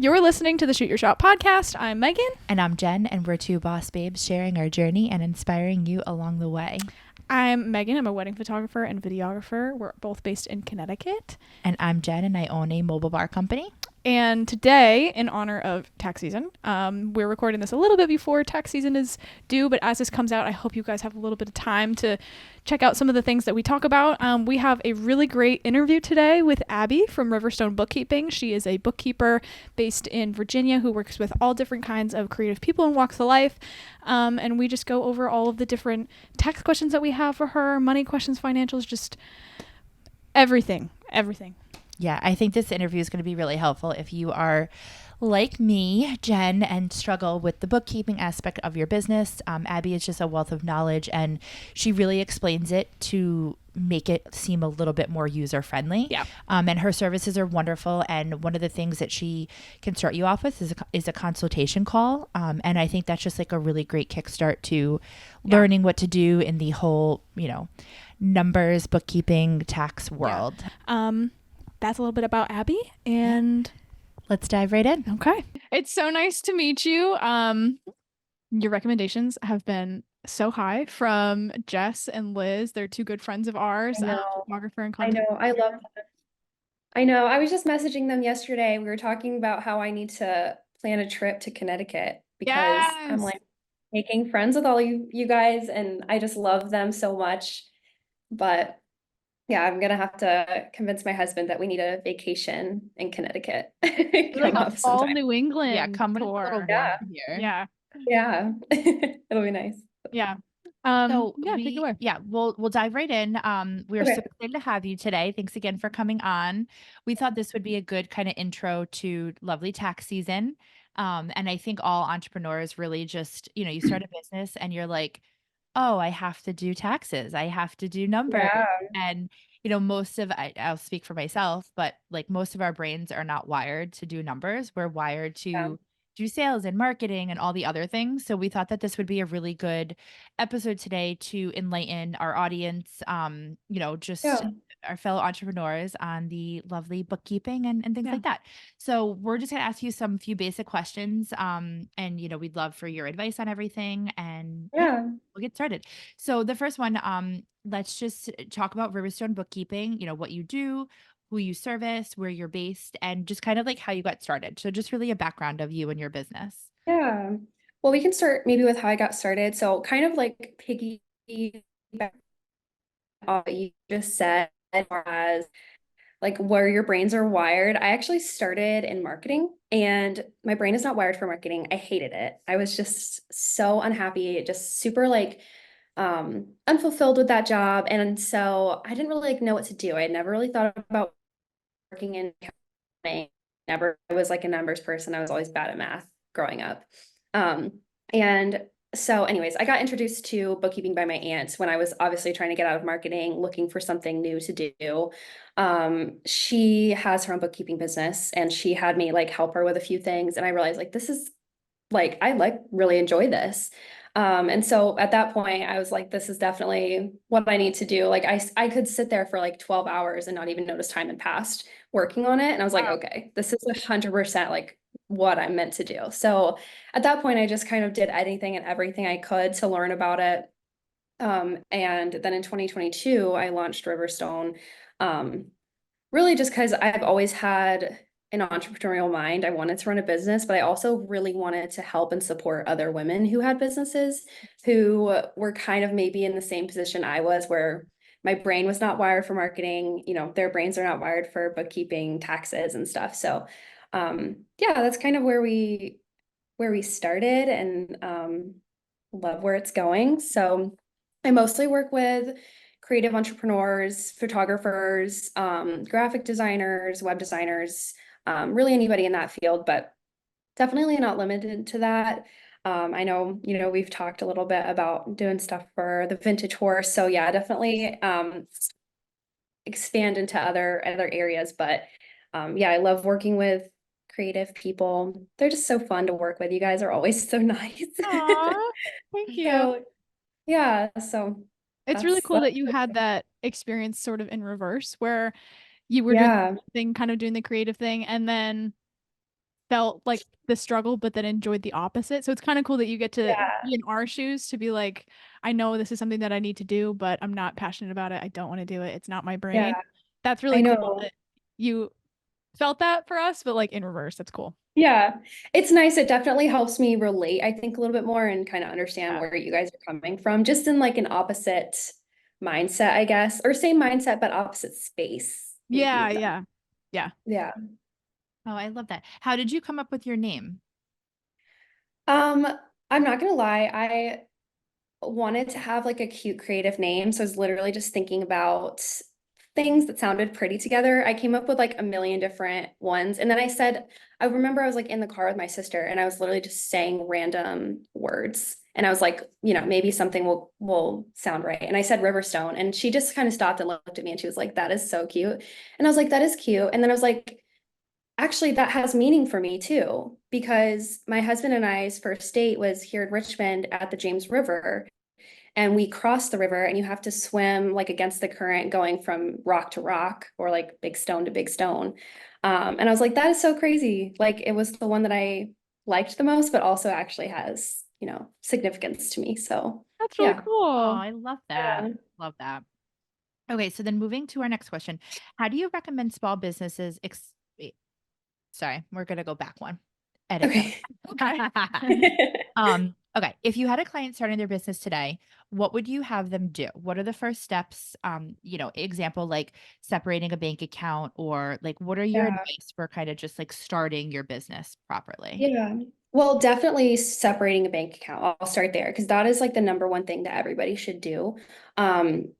You're listening to the Shoot Your Shot podcast. I'm Megan. And I'm Jen, and we're two boss babes sharing our journey and inspiring you along the way. I'm Megan. I'm a wedding photographer and videographer. We're both based in Connecticut. And I'm Jen, and I own a mobile bar company. And today, in honor of tax season, we're recording this a little bit before tax season is due, but as this comes out, I hope you guys have a little bit of time to check out some of the things that we talk about. We have a really great interview today with Abby from Riverstone Bookkeeping. She is a bookkeeper based in Virginia who works with all different kinds of creative people and walks of life. And we just go over all of the different tax questions that we have for her, money questions, financials, just everything. Yeah, I think this interview is going to be really helpful if you are like me, Jen, and struggle with the bookkeeping aspect of your business. Abby is just a wealth of knowledge, and she really explains it to make it seem a little bit more user-friendly. Yeah. And her services are wonderful, and one of the things that she can start you off with is a consultation call. And I think that's just like a really great kickstart to learning what to do in the whole, numbers, bookkeeping, tax world. Yeah. That's a little bit about Abby, and let's dive right in. Okay. It's so nice to meet you. Your recommendations have been so high from Jess and Liz. They're two good friends of ours, photographer and content. I know. I love them. I know. I was just messaging them yesterday. We were talking about how I need to plan a trip to Connecticut because I'm like making friends with all you guys, and I just love them so much. But yeah, I'm gonna have to convince my husband that we need a vacation in Connecticut. Like a fall New England. Yeah, come with a little warm here. Yeah. It'll be nice. Yeah. Take it away. Yeah, we'll dive right in. We're so excited to have you today. Thanks again for coming on. We thought this would be a good kind of intro to lovely tax season. And I think all entrepreneurs really just, you start a business and you're like, oh, I have to do taxes. I have to do numbers. Yeah. And, I'll speak for myself, but like most of our brains are not wired to do numbers. We're wired to do sales and marketing and all the other things. So we thought that this would be a really good episode today to enlighten our audience, our fellow entrepreneurs on the lovely bookkeeping and things like that. So we're just going to ask you few basic questions. And, we'd love for your advice on everything. And we'll get started. So the first one, let's just talk about Riverstone Bookkeeping, what you do, who you service, where you're based, and just kind of like how you got started. So just really a background of you and your business. Yeah. Well, we can start maybe with how I got started. So kind of like piggy back off what you just said as like where your brains are wired. I actually started in marketing and my brain is not wired for marketing. I hated it. I was just so unhappy, just super unfulfilled with that job. And so I didn't really know what to do. I had never really thought about working in accounting. I was like a numbers person. I was always bad at math growing up. And so anyways, I got introduced to bookkeeping by my aunt when I was obviously trying to get out of marketing, looking for something new to do. She has her own bookkeeping business and she had me help her with a few things. And I realized this is I really enjoy this. And so at that point I was like, this is definitely what I need to do. I could sit there for 12 hours and not even notice time had passed working on it. And I was like, okay, this is 100% what I'm meant to do. So at that point, I just kind of did anything and everything I could to learn about it. And then in 2022, I launched Riverstone, really just because I've always had an entrepreneurial mind. I wanted to run a business, but I also really wanted to help and support other women who had businesses who were kind of maybe in the same position I was, where my brain was not wired for marketing. Their brains are not wired for bookkeeping, taxes and stuff. So that's kind of where we started, and love where it's going. So I mostly work with creative entrepreneurs, photographers, graphic designers, web designers, really anybody in that field, but definitely not limited to that. I know, we've talked a little bit about doing stuff for the vintage horse. So yeah, definitely expand into other areas. But I love working with creative people. They're just so fun to work with. You guys are always so nice. Aww, thank you. So it's really cool that you had that experience sort of in reverse, where you were doing kind of doing the creative thing, and then felt like the struggle, but then enjoyed the opposite. So it's kind of cool that you get to Yeah. be in our shoes to be like, I know this is something that I need to do, but I'm not passionate about it. I don't want to do it. It's not my brain. Yeah. That's I really cool know. that you felt that for us, but like in reverse. That's cool. Yeah, it's nice. It definitely helps me relate, I think, a little bit more and kind of understand Yeah. where you guys are coming from, just in like an opposite mindset, I guess, or same mindset, but opposite space, maybe. Yeah, If that, yeah. Yeah. yeah. Oh, I love that. How did you come up with your name? Um, I'm not gonna lie, I wanted to have like a cute creative name. So I was literally just thinking about things that sounded pretty together. I came up with like a million different ones. And then I remember I was like in the car with my sister and I was literally just saying random words. And I was like, maybe something will sound right. And I said Riverstone. And she just kind of stopped and looked at me and she was like, that is so cute. And I was like, that is cute. And then I was like, actually, that has meaning for me too, because my husband and I's first date was here in Richmond at the James River and we cross the river and you have to swim like against the current going from rock to rock or like big stone to big stone. And I was like, that is so crazy. Like it was the one that I liked the most, but also actually has, significance to me. So That's really yeah. Oh, cool. I love that. Yeah. Love that. Okay, so then moving to our next question. How do you recommend small businesses wait, sorry, we're gonna go back one. Edit Okay. that. Okay, if you had a client starting their business today, what would you have them do? What are the first steps? Example like separating a bank account or like what are your Yeah. advice for kind of just like starting your business properly? Yeah. Well, definitely separating a bank account. I'll start there because that is like the number one thing that everybody should do. Um,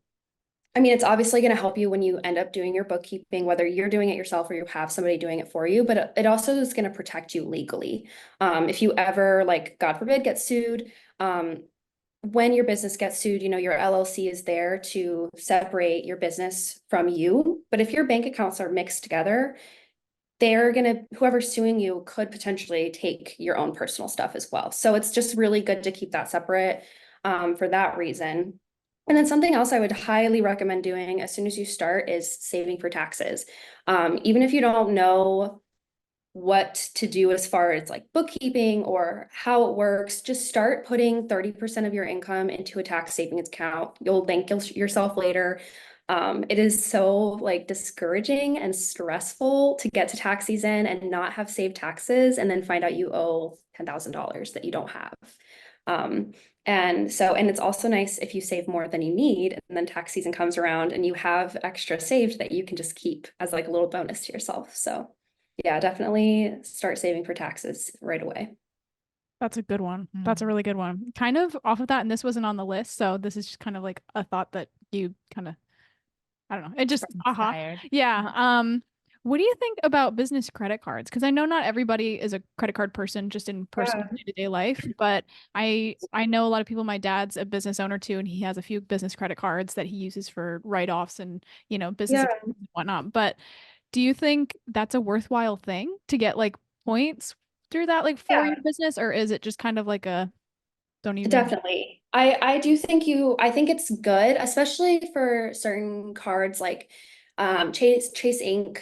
I mean, it's obviously going to help you when you end up doing your bookkeeping, whether you're doing it yourself or you have somebody doing it for you, but it also is going to protect you legally. If you ever, like, God forbid, get sued, when your business gets sued, your LLC is there to separate your business from you. But if your bank accounts are mixed together, whoever's suing you could potentially take your own personal stuff as well. So it's just really good to keep that separate for that reason. And then something else I would highly recommend doing as soon as you start is saving for taxes. Even if you don't know what to do as far as like bookkeeping or how it works, just start putting 30% of your income into a tax savings account. You'll thank yourself later. It is so like discouraging and stressful to get to tax season and not have saved taxes and then find out you owe $10,000 that you don't have. Um, and it's also nice if you save more than you need and then tax season comes around and you have extra saved that you can just keep as like a little bonus to yourself. So yeah, definitely start saving for taxes right away. That's a good one. That's a Mm, really good one. Kind of off of that, and this wasn't on the list, so this is just kind of like a thought that you kind of, I don't know. It just, inspired. Yeah. What do you think about business credit cards? Because I know not everybody is a credit card person just in personal Yeah. day-to-day life, but I know a lot of people. My dad's a business owner too, and he has a few business credit cards that he uses for write-offs and, business Yeah. expenses and whatnot. But do you think that's a worthwhile thing to get like points through that, like for Yeah, your business, or is it just kind of like a don't even? definitely. I do think I think it's good, especially for certain cards like Chase Inc.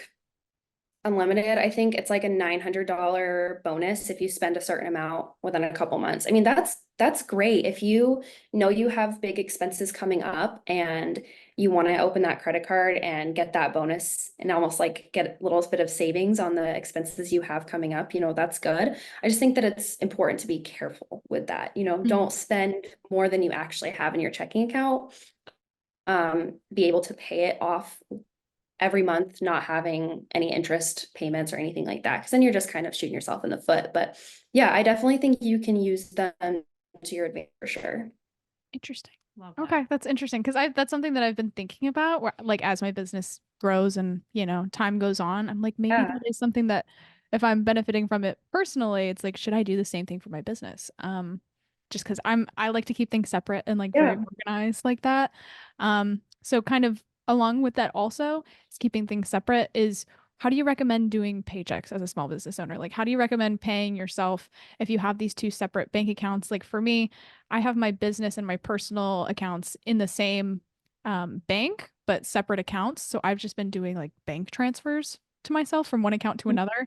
Unlimited. I think it's like a $900 bonus if you spend a certain amount within a couple months. I mean, that's great. If you know you have big expenses coming up and you want to open that credit card and get that bonus and almost like get a little bit of savings on the expenses you have coming up, that's good. I just think that it's important to be careful with that. Mm. Don't spend more than you actually have in your checking account. Be able to pay it off every month, not having any interest payments or anything like that, because then you're just kind of shooting yourself in the foot. But yeah, I definitely think you can use them to your advantage for sure. Interesting. Love that. Okay, that's interesting because I that's something that I've been thinking about where like as my business grows and time goes on, I'm like maybe Yeah, that is something that if I'm benefiting from it personally, it's like should I do the same thing for my business? Just because I like to keep things separate and like very yeah, organized like that. So kind of along with that also is keeping things separate is how do you recommend doing paychecks as a small business owner? Like how do you recommend paying yourself if you have these two separate bank accounts? Like for me, I have my business and my personal accounts in the same bank, but separate accounts. So I've just been doing like bank transfers to myself from one account to another.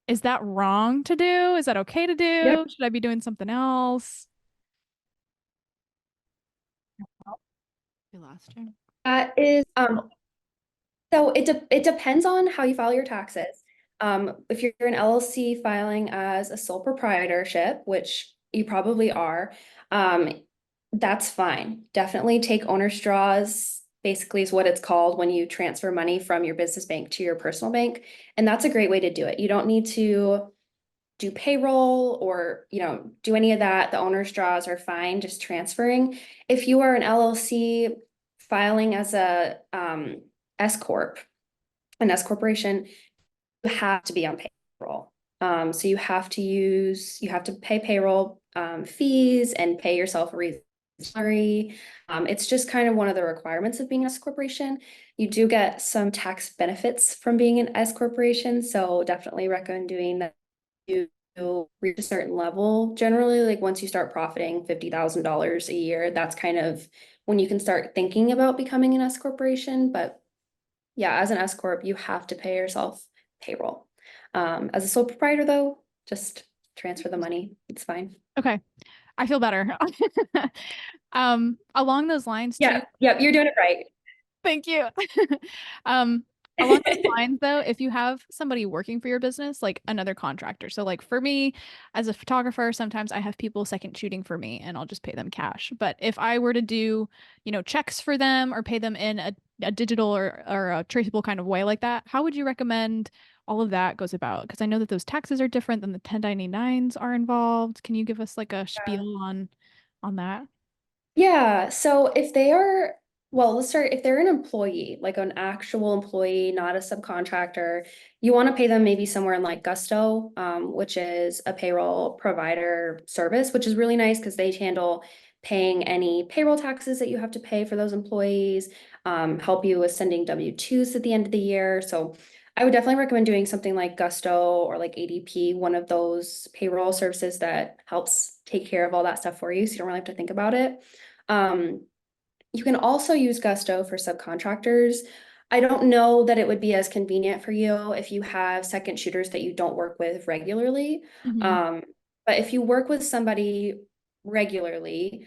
Is that wrong to do? Is that okay to Yep. do? Should I be doing something else? We lost her. That is, so it depends on how you file your taxes. If you're an LLC filing as a sole proprietorship, which you probably are, that's fine. Definitely take owner's draws, basically is what it's called when you transfer money from your business bank to your personal bank. And that's a great way to do it. You don't need to do payroll or, do any of that. The owner's draws are fine, just transferring. If you are an LLC filing as a S corp, an S corporation, you have to be on payroll. So you have to pay payroll fees and pay yourself a reasonable salary. It's just kind of one of the requirements of being an S corporation. You do get some tax benefits from being an S corporation, so definitely recommend doing that. You reach a certain level. Generally, like once you start profiting $50,000 a year, that's kind of when you can start thinking about becoming an S corporation. But yeah, as an S corp, you have to pay yourself payroll. As a sole proprietor, though, just transfer the money. It's fine. Okay. I feel better. Along those lines too. Yeah, yeah, you're doing it right. Thank you. Um, Along those lines though, if you have somebody working for your business, like another contractor. So like for me as a photographer, sometimes I have people second shooting for me and I'll just pay them cash. But if I were to do, checks for them or pay them in a digital or a traceable kind of way like that, how would you recommend all of that goes about? Because I know that those taxes are different than the 1099s are involved. Can you give us like a spiel on that? Yeah, so if they are, well, let's start, if they're an employee, like an actual employee, not a subcontractor, you want to pay them maybe somewhere in like Gusto, which is a payroll provider service, which is really nice because they handle paying any payroll taxes that you have to pay for those employees, help you with sending W-2s at the end of the year. So I would definitely recommend doing something like Gusto or like ADP, one of those payroll services that helps take care of all that stuff for you, so you don't really have to think about it. Um, you can also use Gusto for subcontractors. I don't know that it would be as convenient for you if you have second shooters that you don't work with regularly. Mhm. Um, but if you work with somebody regularly,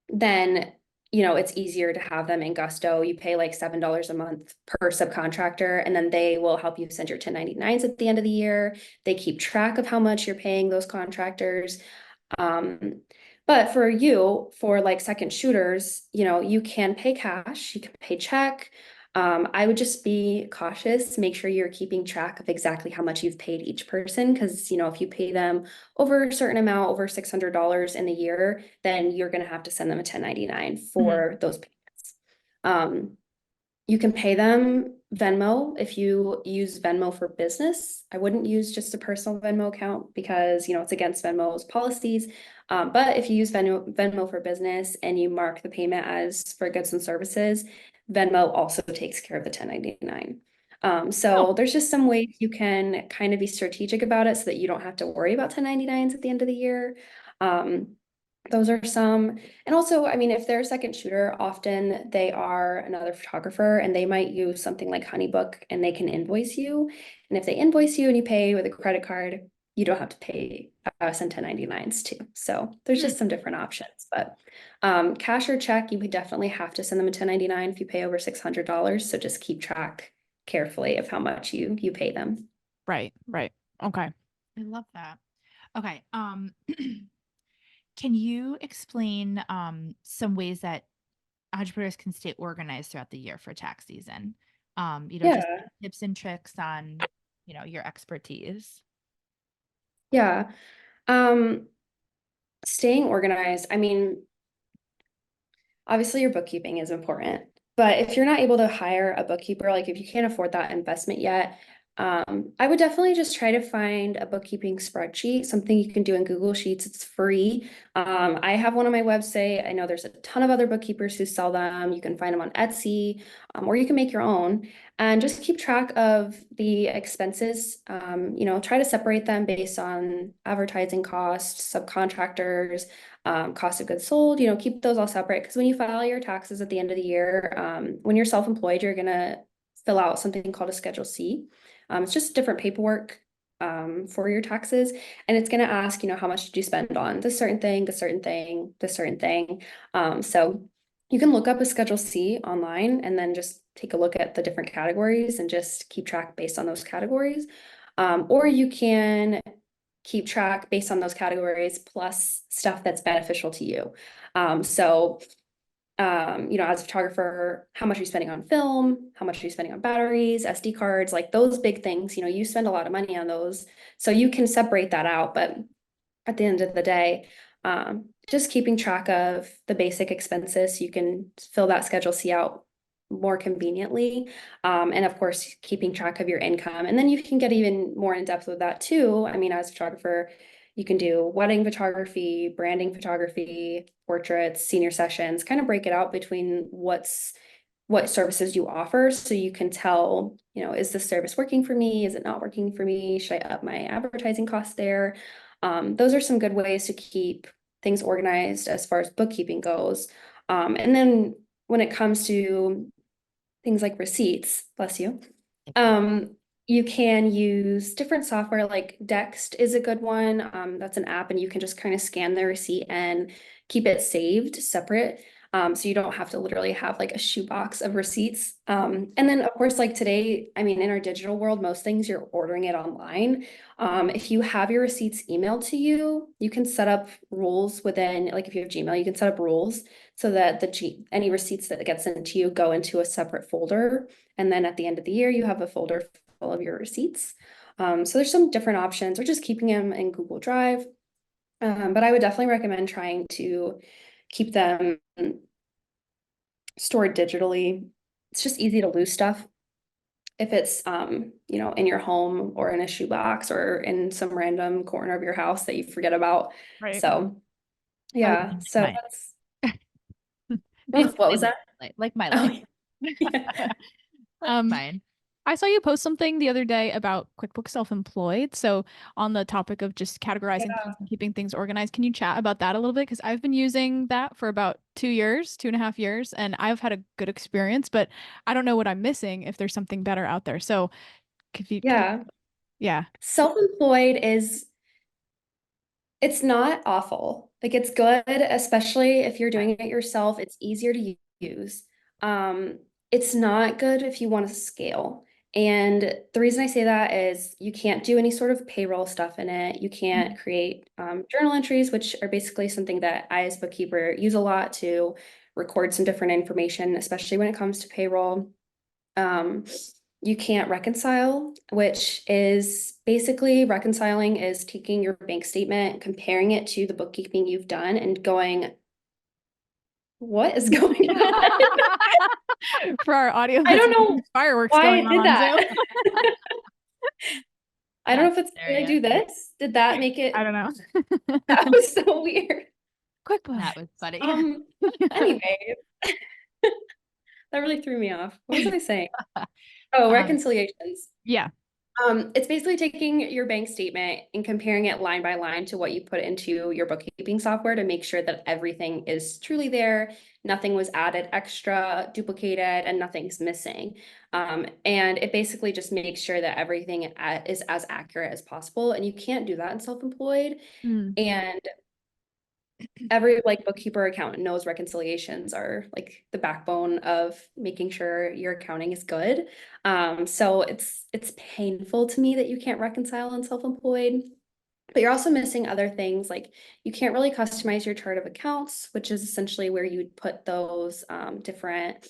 then it's easier to have them in Gusto. You pay like $7 a month per subcontractor, and then they will help you send your 1099s at the end of the year. They keep track of how much you're paying those contractors. Um, but for you, for like second shooters, you can pay cash, you can pay check. I would just be cautious, make sure you're keeping track of exactly how much you've paid each person. Because, if you pay them over a certain amount, over $600 in a year, then you're going to have to send them a 1099 Mhm. for those payments. Um, you can pay them Venmo if you use Venmo for business. I wouldn't use just a personal Venmo account because, it's against Venmo's policies. But if you use Venmo for business and you mark the payment as for goods and services, Venmo also takes care of the 1099. Oh, So there's just some ways you can kind of be strategic about it so that you don't have to worry about 1099s at the end of the year. Um, those are some. And also, I mean, if they're a second shooter, often they are another photographer and they might use something like Honeybook and they can invoice you. And if they invoice you and you pay with a credit card, you don't have to pay send 1099s too. So there's Hmm. just some different options. But cash or check, you would definitely have to send them a 1099 if you pay over $600. So just keep track carefully of how much you pay them. right, right. Okay. I love that. Okay. Can you explain some ways that entrepreneurs can stay organized throughout the year for tax season? Just Yeah, tips and tricks on, your expertise. yeah. Staying organized. I mean, obviously, your bookkeeping is important, but if you're not able to hire a bookkeeper, like if you can't afford that investment yet, I would definitely just try to find a bookkeeping spreadsheet, something you can do in Google Sheets. It's free. I have one on my website. I know there's a ton of other bookkeepers who sell them. You can find them on Etsy, or you can make your own and just keep track of the expenses. Try to separate them based on advertising costs, subcontractors, cost of goods sold, keep those all separate. Because when you file your taxes at the end of the year, when you're self-employed, you're gonna fill out something called a Schedule C. It's just different paperwork for your taxes, and it's going to ask, how much did you spend on this certain thing, this certain thing, this certain thing. So you can look up a Schedule C online and then just take a look at the different categories and just keep track based on those categories. Or you can keep track based on those categories plus stuff that's beneficial to you. So as a photographer, how much are you spending on film? How much are you spending on batteries, SD cards, like those big things, you spend a lot of money on those. So you can separate that out. But at the end of the day, just keeping track of the basic expenses, you can fill that Schedule C out more conveniently. And of course, keeping track of your income. And then you can get even more in depth with that too. I mean, as a photographer, you can do wedding photography, branding photography, portraits, senior sessions, kind of break it out between what services you offer so you can tell, is this service working for me? Is it not working for me? Should I up my advertising costs there? Those are some good ways to keep things organized as far as bookkeeping goes. And then when it comes to things like receipts, bless you, you can use different software like Dext is a good one. That's an app and you can just kind of scan the receipt and keep it saved separate. So you don't have to literally have like a shoebox of receipts. And then of course, like today, I mean, in our digital world, most things you're ordering it online. If you have your receipts emailed to you, you can set up rules within, like if you have Gmail, you can set up rules so that any receipts that get sent to you go into a separate folder. And then at the end of the year, you have a folder full of your receipts. So there's some different options, or just keeping them in Google Drive. But I would definitely recommend trying to keep them stored digitally. It's just easy to lose stuff if it's in your home or in a shoebox or in some random corner of your house that you forget about. Right. So yeah, Like so mine. that's Basically what was that? like my Oh, life. yeah. Like mine. I saw you post something the other day about QuickBooks Self-Employed. So on the topic of just categorizing things and keeping things organized, can you chat about that a little bit? Because I've been using that for about 2.5 years, and I've had a good experience, but I don't know what I'm missing if there's something better out there. So Yeah. yeah. Self-employed it's not awful. Like it's good, especially if you're doing it yourself. It's easier to use. It's not good if you want to scale. And the reason I say that is you can't do any sort of payroll stuff in it. You can't create journal entries, which are basically something that I as bookkeeper use a lot to record some different information, especially when it comes to payroll. Um, you can't reconcile, which is basically reconciling is taking your bank statement, comparing it to the bookkeeping you've done and going, what is going on? For our audio, I don't know fireworks why going it did on that. Zoom. I don't know if That's did I do this? Did that make it? I don't know. That was so weird. QuickBooks. That was funny. Anyway, that really threw me off. What was I saying? Oh, reconciliations. Yeah. It's basically taking your bank statement and comparing it line by line to what you put into your bookkeeping software to make sure that everything is truly there, nothing was added extra, duplicated, and nothing's missing. And it basically just makes sure that everything is as accurate as possible. And you can't do that in self-employed. And every like bookkeeper accountant knows reconciliations are like the backbone of making sure your accounting is good. So it's painful to me that you can't reconcile in self-employed, but you're also missing other things like you can't really customize your chart of accounts, which is essentially where you would put those different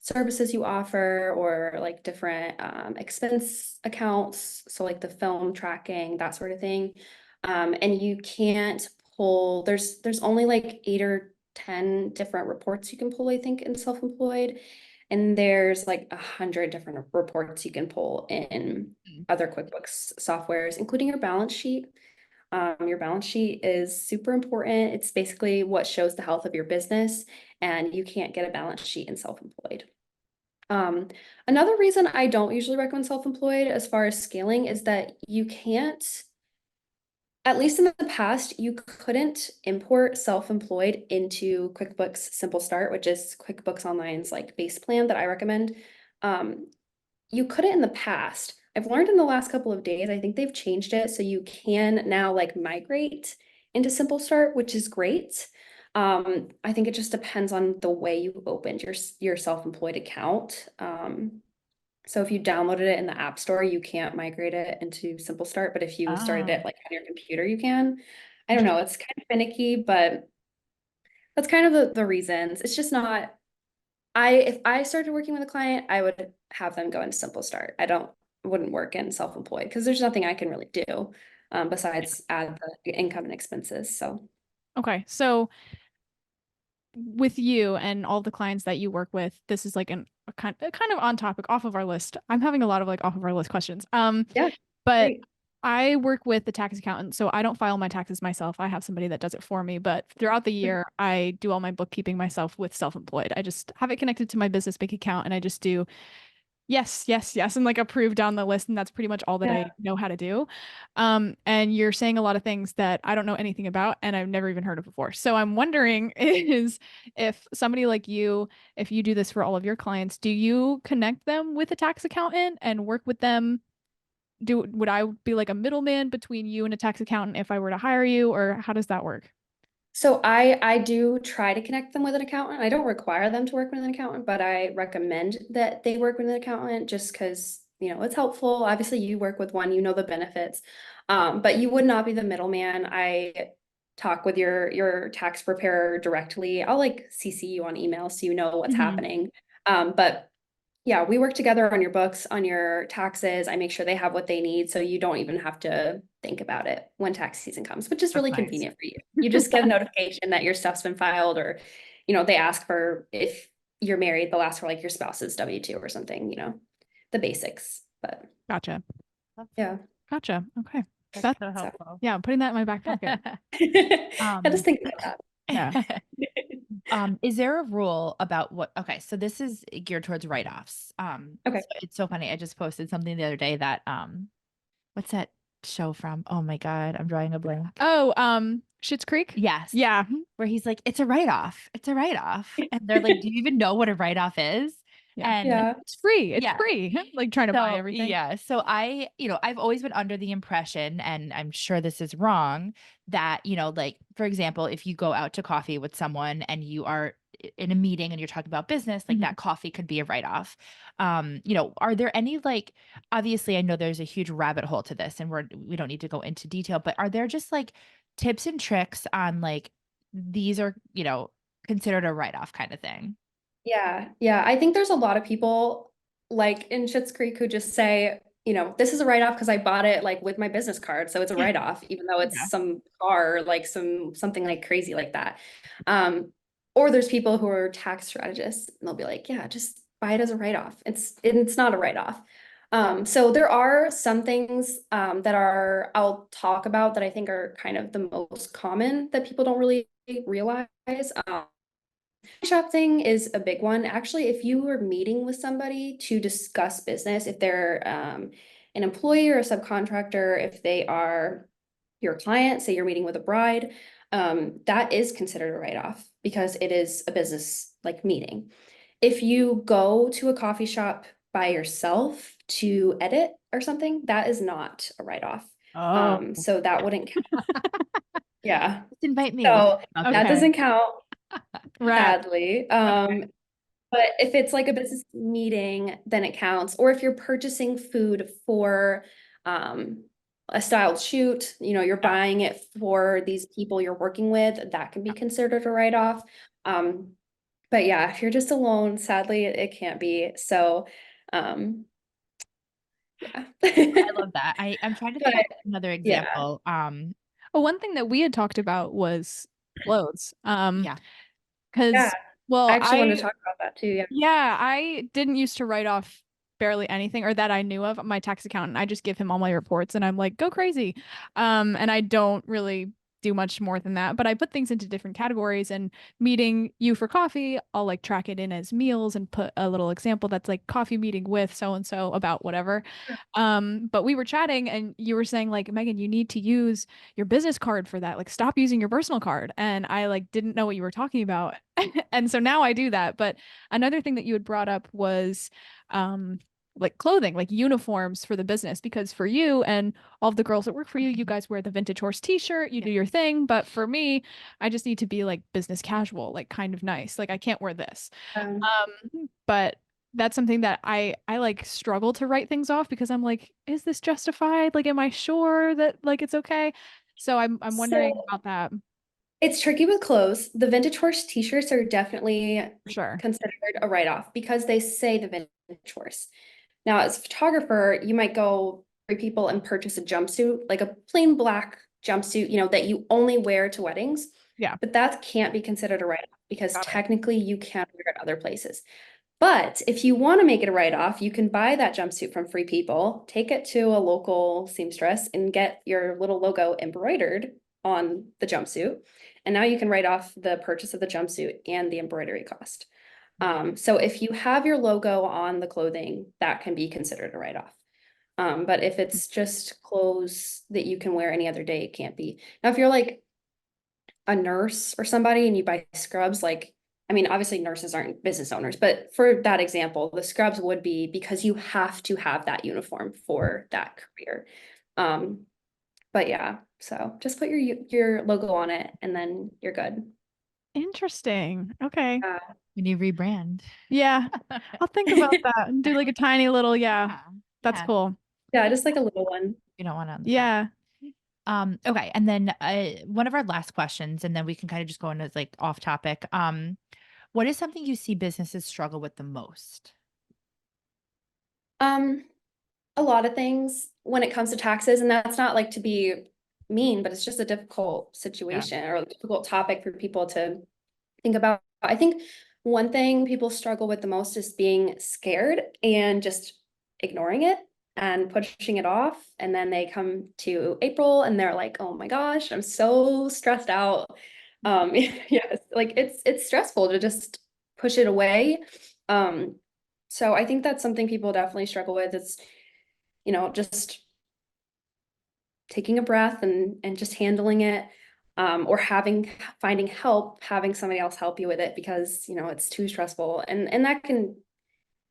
services you offer or like different expense accounts. So like the film tracking, that sort of thing. And you can't pull, there's only like 8 or 10 different reports you can pull, I think, in self-employed. And there's like 100 different reports you can pull in other QuickBooks softwares, including your balance sheet. Your balance sheet is super important. It's basically what shows the health of your business, and you can't get a balance sheet in self-employed. Another reason I don't usually recommend self-employed as far as scaling is that you can't, at least in the past, you couldn't import self-employed into QuickBooks Simple Start, which is QuickBooks Online's like base plan that I recommend. You couldn't in the past. I've learned in the last couple of days, I think they've changed it so you can now like migrate into Simple Start, which is great. I think it just depends on the way you opened your self-employed account. So if you downloaded it in the App Store, you can't migrate it into Simple Start, but if you started it Oh, like on your computer, you can. I don't know, it's kind of finicky, but that's kind of the reasons. It's just not, if I started working with a client, I would have them go into Simple Start. Wouldn't work in self-employed because there's nothing I can really do besides add the income and expenses. So Okay. So with you and all the clients that you work with, this is like a kind of on topic off of our list. I'm having a lot of like off of our list questions. yeah, But great. I work with the tax accountant, so I don't file my taxes myself. I have somebody that does it for me. But throughout the year, I do all my bookkeeping myself with self-employed. I just have it connected to my business bank account and I just do yes, yes, yes, and like approve down the list, and that's pretty much all that Yeah. I know how to do. And you're saying a lot of things that I don't know anything about and I've never even heard of before. So I'm wondering is if somebody like you, if you do this for all of your clients, do you connect them with a tax accountant and work with them? Would I be like a middleman between you and a tax accountant if I were to hire you, or how does that work? So I do try to connect them with an accountant. I don't require them to work with an accountant, but I recommend that they work with an accountant just because, it's helpful. Obviously, you work with one, you know the benefits. But you would not be the middleman. I talk with your tax preparer directly. I'll like CC you on email so you know what's Mhm. happening. But yeah, we work together on your books, on your taxes. I make sure they have what they need so you don't even have to think about it when tax season comes, which is That's really nice. convenient for you. You just get a notification that your stuff's been filed, or, they ask for, if you're married, they'll ask for like your spouse's W-2 or something, the basics. But Gotcha. yeah. Gotcha. Okay. That's That's so So helpful. yeah, I'm putting that in my back pocket. I just Um, think about Yeah. that. is there a rule about what? Okay, so this is geared towards write-offs. Okay. So it's so funny. I just posted something the other day that what's that show from? Oh my God, I'm drawing a blank. Oh, Schitt's Creek? Yes, Yeah. where he's like, it's a write-off. It's a write-off. And they're like, do you even know what a write-off is? Yeah. And Yeah. It's free. It's yeah. free. Like trying to buy So everything. yeah, so I've always been under the impression, and I'm sure this is wrong, that, like, for example, if you go out to coffee with someone and you are in a meeting and you're talking about business, like Mhm. that coffee could be a write-off. Are there any, like, obviously I know there's a huge rabbit hole to this and we don't need to go into detail, but are there just like tips and tricks on like these are, considered a write-off kind of thing? Yeah, yeah. I think there's a lot of people like in Schitt's Creek who just say, this is a write-off because I bought it like with my business card, so it's a write-off, even though it's Yeah. some car, like something like crazy like that. Um, or there's people who are tax strategists and they'll be like, yeah, just buy it as a write-off. It's not a write-off. So there are some things that I'll talk about that I think are kind of the most common that people don't really realize. Shop thing is a big one. Actually, if you were meeting with somebody to discuss business, if they're an employee or a subcontractor, if they are your client, say you're meeting with a bride, that is considered a write-off because it is a business like meeting. If you go to a coffee shop by yourself to edit or something, that is not a write-off. Oh. So that wouldn't count. Yeah. Just invite me. We'll So talk about that this. Okay. doesn't count, Right. sadly. Okay. But if it's like a business meeting, then it counts. Or if you're purchasing food for a styled shoot, you're Yeah. buying it for these people you're working with, that can be considered a write-off. Um, but yeah, if you're just alone, sadly, it can't be. So yeah. I love that. I'm trying to But think of another yeah, example. Well, one thing that we had talked about was clothes. Yeah. yeah. Because I well, actually wanted to talk about that too. Yeah. yeah, I didn't used to write off barely anything or that I knew of. My tax accountant, I just give him all my reports and I'm like, go crazy. And I don't really do much more than that, but I put things into different categories and meeting you for coffee, I'll like track it in as meals and put a little example that's like coffee meeting with so and so about whatever. But we were chatting and you were saying like, Megan, you need to use your business card for that. Like stop using your personal card. And I like didn't know what you were talking about. And so now I do that. But another thing that you had brought up was like clothing, like uniforms for the business. Because for you and all of the girls that work for you, you guys wear the vintage horse t-shirt, you do your thing. But for me, I just need to be like business casual, like kind of nice. Like I can't wear this. Um, But that's something that I like struggle to write things off because I'm like, is this justified? Like, am I sure that like it's okay? So I'm wondering so about that it's tricky with clothes. The vintage horse t-shirts are definitely for sure. considered a write-off because they say the vintage horse. Now, as a photographer, you might go for people and purchase a jumpsuit, like a plain black jumpsuit, that you only wear to weddings. Yeah, But that can't be considered a write-off because got it. technically you can't wear it other places. But if you want to make it a write-off, you can buy that jumpsuit from Free People, take it to a local seamstress and get your little logo embroidered on the jumpsuit. And now you can write off the purchase of the jumpsuit and the embroidery cost. So if you have your logo on the clothing, that can be considered a write-off. But if it's just clothes that you can wear any other day, it can't be. Now, if you're like a nurse or somebody and you buy scrubs, like, I mean, obviously nurses aren't business owners, but for that example, the scrubs would be because you have to have that uniform for that career. Um, but yeah, so just put your logo on it and then you're good. Interesting. Okay. When you rebrand. Yeah, I'll think about that and do like a tiny little, yeah, that's Yeah. cool. Yeah, just like a little one. You don't want to on the front. Yeah. Okay. And then one of our last questions, and then we can kind of just go into like off topic. What is something you see businesses struggle with the most? Um, a lot of things when it comes to taxes, and that's not like to be mean, but it's just a difficult Yeah. situation or a difficult topic for people to think about. I think one thing people struggle with the most is being scared and just ignoring it and pushing it off. And then they come to April and they're like, oh my gosh, I'm so stressed out. Yes, like it's stressful to just push it away. Um, so I think that's something people definitely struggle with. It's, just taking a breath and just handling it, or finding help, having somebody else help you with it because it's too stressful, and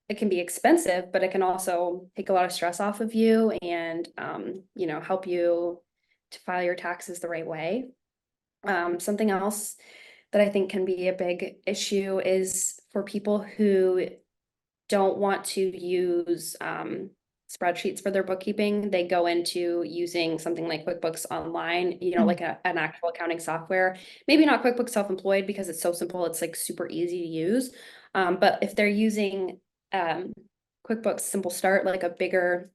it can be expensive, but it can also take a lot of stress off of you and help you to file your taxes the right way. Something else that I think can be a big issue is for people who don't want to use spreadsheets for their bookkeeping. They go into using something like QuickBooks Online, like an actual accounting software. Maybe not QuickBooks Self-Employed because it's so simple. It's like super easy to use. But if they're using QuickBooks Simple Start, like a bigger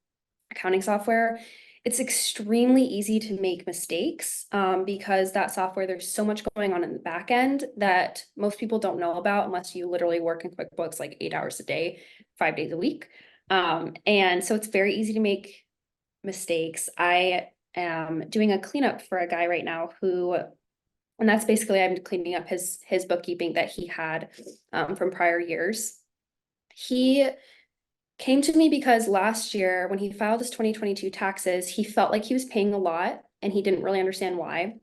accounting software, it's extremely easy to make mistakes because that software, there's so much going on in the back end that most people don't know about unless you literally work in QuickBooks like 8 hours a day, 5 days a week. And so it's very easy to make mistakes. I am doing a cleanup for a guy right now and that's basically, I'm cleaning up his bookkeeping that he had from prior years. He came to me because last year when he filed his 2022 taxes, he felt like he was paying a lot and he didn't really understand why.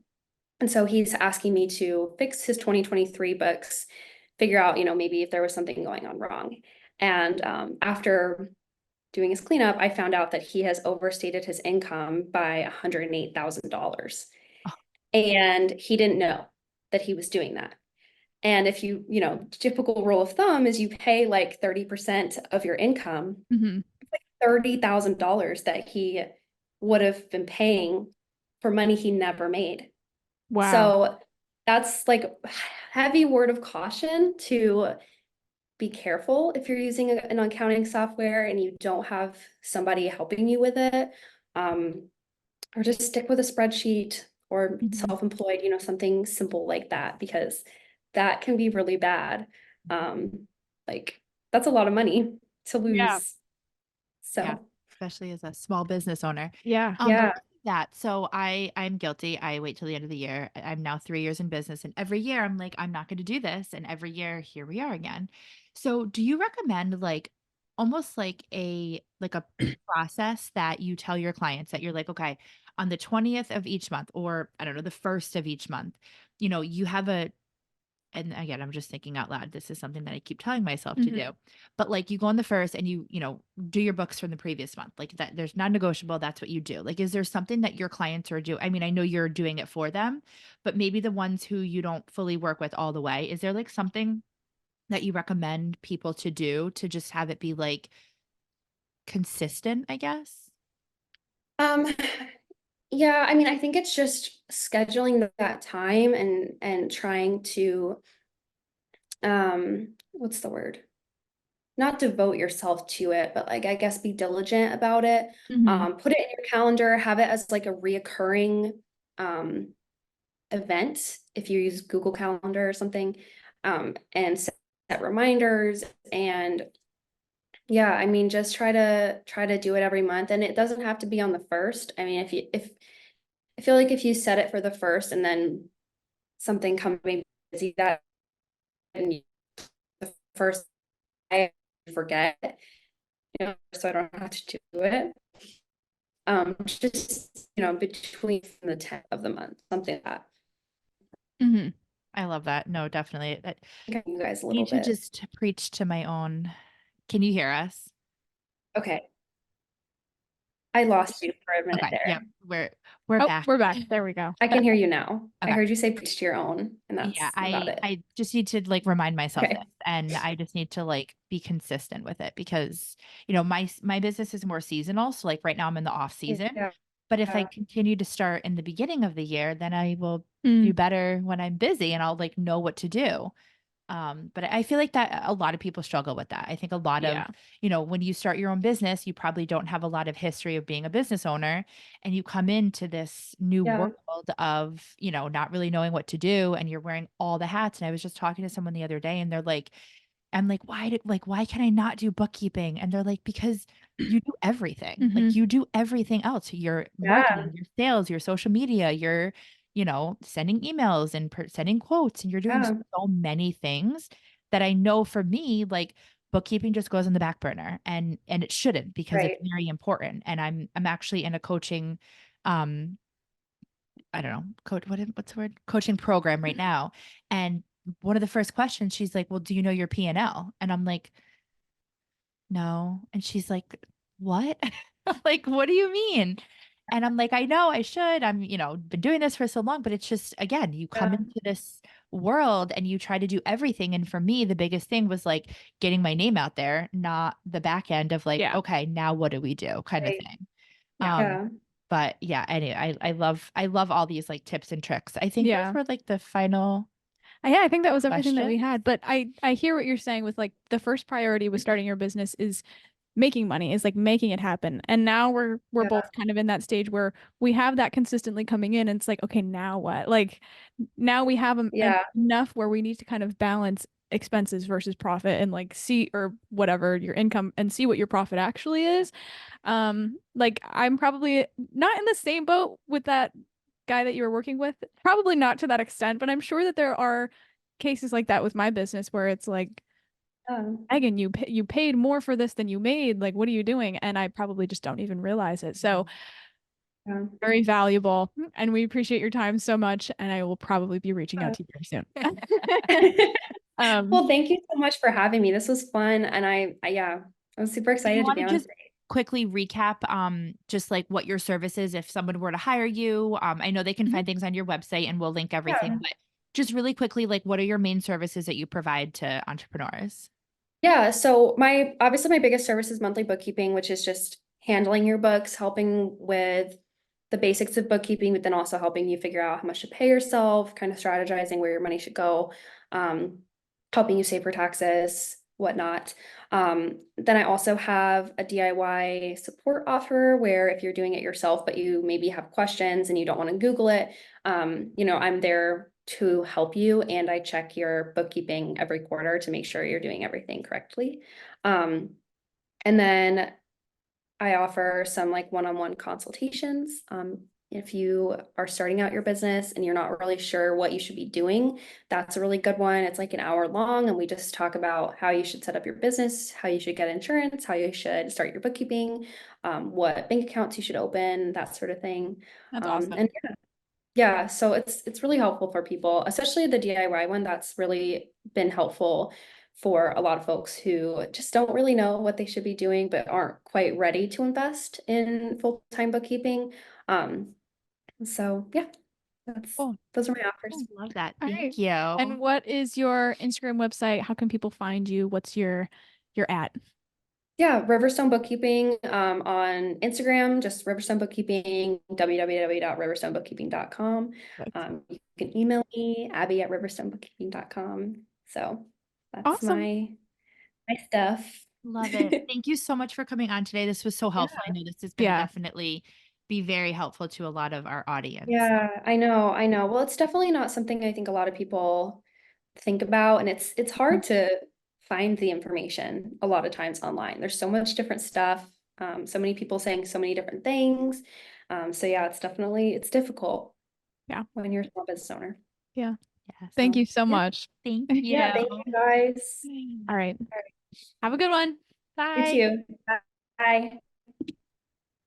And so he's asking me to fix his 2023 books, figure out, maybe if there was something going on wrong. And after doing his cleanup, I found out that he has overstated his income by $108,000. And he didn't know that he was doing that. And if typical rule of thumb is you pay like 30% of your income, Mm-hmm. $30,000 that he would have been paying for money he never made. Wow. So that's like heavy word of caution to be careful if you're using an accounting software and you don't have somebody helping you with it. Or just stick with a spreadsheet or Mhm. self-employed, something simple like that, because that can be really bad. Like that's a lot of money to Yeah. lose. Yeah, So especially as a small business owner. Yeah. yeah. That so I'm guilty. I wait till the end of the year. I'm now 3 years in business, and every year I'm like, I'm not going to do this, and every year here we are again. So, do you recommend like almost like a process that you tell your clients that you're like, okay, on the 20th of each month, or I don't know, the first of each month, you have and again, I'm just thinking out loud. This is something that I keep telling myself to Mhm. do. But like you go on the first and you know, do your books from the previous month. Like that there's non-negotiable. That's what you do. Like, is there something that your clients are doing? I mean, I know you're doing it for them, but maybe the ones who you don't fully work with all the way, is there like something that you recommend people to do to just have it be like consistent, I guess? Um, yeah, I mean, I think it's just scheduling that time and trying to what's the word? Not devote yourself to it, but like I guess be diligent about it. Mhm. Put it in your calendar, have it as like a reoccurring event if you use Google Calendar or something, and set reminders. And yeah, I mean, just try to do it every month, and it doesn't have to be on the first. I mean, if I feel like if you set it for the first and then something comes maybe busy that and the first I forget, so I don't have to do it. Just between the 10th of the month, something like that. Mhm. I love that. No, definitely. I Okay, you guys a little need to bit. just preach to my own. Can you hear us? Okay, I lost you for a minute Okay. Yep. there. We're Oh, back. we're back. There we go. I can hear you now. I Okay. heard you say preach to your own, and Yeah, that's about it. I just need to like remind myself this, Okay. and I just need to like be consistent with it because, you know, my business is more seasonal. So like right now I'm in the off season, Yeah. but if I continue to start in the beginning of the year, then I will Mm. do better when I'm busy and I'll like know what to do. But I feel like that a lot of people struggle with that. I think a lot of, Yeah. you know, when you start your own business, you probably don't have a lot of history of being a business owner and you come into this new Yeah. world of, you know, not really knowing what to do and you're wearing all the hats. And I was just talking to someone the other day and they're like, I'm like, why can I not do bookkeeping? And they're like, because you do everything. Like Mhm. you do everything else. Your Yeah. marketing, your sales, your social media, your, you know, sending emails and sending quotes, and you're doing Yeah. so many things that I know for me, like bookkeeping just goes on the back burner and it shouldn't because it's Right. very important. And I'm actually in a coaching, um, I don't know, what's the word? Coaching program right now. And one of the first questions, she's like, well, do you know your P&L? And I'm like, no. And she's like, what? I'm like, what do you mean? And I'm like, I know I should. I'm, you know, been doing this for so long, but it's just, again, you come Yeah. into this world and you try to do everything. And for me, the biggest thing was like getting my name out there, not the back end of like, Yeah. okay, now what do we do kind of Right. thing. Yeah. Um, Yeah. but yeah, anyway, I love all these like tips and tricks. I think those Yeah. were like the final Yeah, I think that was everything that we questions. had. But I hear what you're saying with like the first priority with starting your business is making money, is like making it happen. And now we're Yeah. both kind of in that stage where we have that consistently coming in and it's like, okay, now what? Like now we have Yeah. enough where we need to kind of balance expenses versus profit and like see or whatever your income and see what your profit actually is. Like I'm probably not in the same boat with that guy that you were working with, probably not to that extent, but I'm sure that there are cases like that with my business where it's like, Megan, you paid more for this than you made. Like, what are you doing? And I probably just don't even realize it. So Yeah. very valuable, and we appreciate your time so much. And I will probably be reaching out to you very soon. Well, um, thank you so much for having me. This was fun, and yeah, I was super Do you excited to want be to on just today. quickly recap just like what your service is if someone were to hire you? I know they can mhm. find things on your website and we'll link everything, Yeah. but just really quickly, like what are your main services that you provide to entrepreneurs? Yeah, so my obviously my biggest service is monthly bookkeeping, which is just handling your books, helping with the basics of bookkeeping, but then also helping you figure out how much to pay yourself, kind of strategizing where your money should go, um, helping you save for taxes, whatnot. Then I also have a DIY support offer where if you're doing it yourself, but you maybe have questions and you don't want to Google it, I'm there to help you, and I check your bookkeeping every quarter to make sure you're doing everything correctly. Um, and then I offer some like one-on-one consultations. If you are starting out your business and you're not really sure what you should be doing, that's a really good one. It's like an hour long, and we just talk about how you should set up your business, how you should get insurance, how you should start your bookkeeping, what bank accounts you should open, that sort of thing. That's And awesome. Yeah, so it's really helpful for people, especially the DIY one. That's really been helpful for a lot of folks who just don't really know what they should be doing, but aren't quite ready to invest in full-time bookkeeping. So yeah, Cool. those are my offers. Love that. All Thank right. you. And what is your Instagram website? How can people find you? What's your at? Yeah, Riverstone Bookkeeping on Instagram, just Riverstone Bookkeeping, www.riverstonebookkeeping.com. You can email me, abby@riverstonebookkeeping.com. So that's Awesome. my stuff. Love it. Thank you so much for coming on today. This was so helpful. I know this is going to Yeah. definitely be very helpful to a lot of our audience. Yeah, I know. Well, it's definitely not something I think a lot of people think about, and it's hard to find the information a lot of times online. There's so much different stuff, so many people saying so many different things. So yeah, it's difficult. Yeah. When you're a small business owner. Yeah. Yeah, Thank you so yeah. much. Thank you. Yeah, thank you guys. All right. Have a good one. You Bye. too. Bye.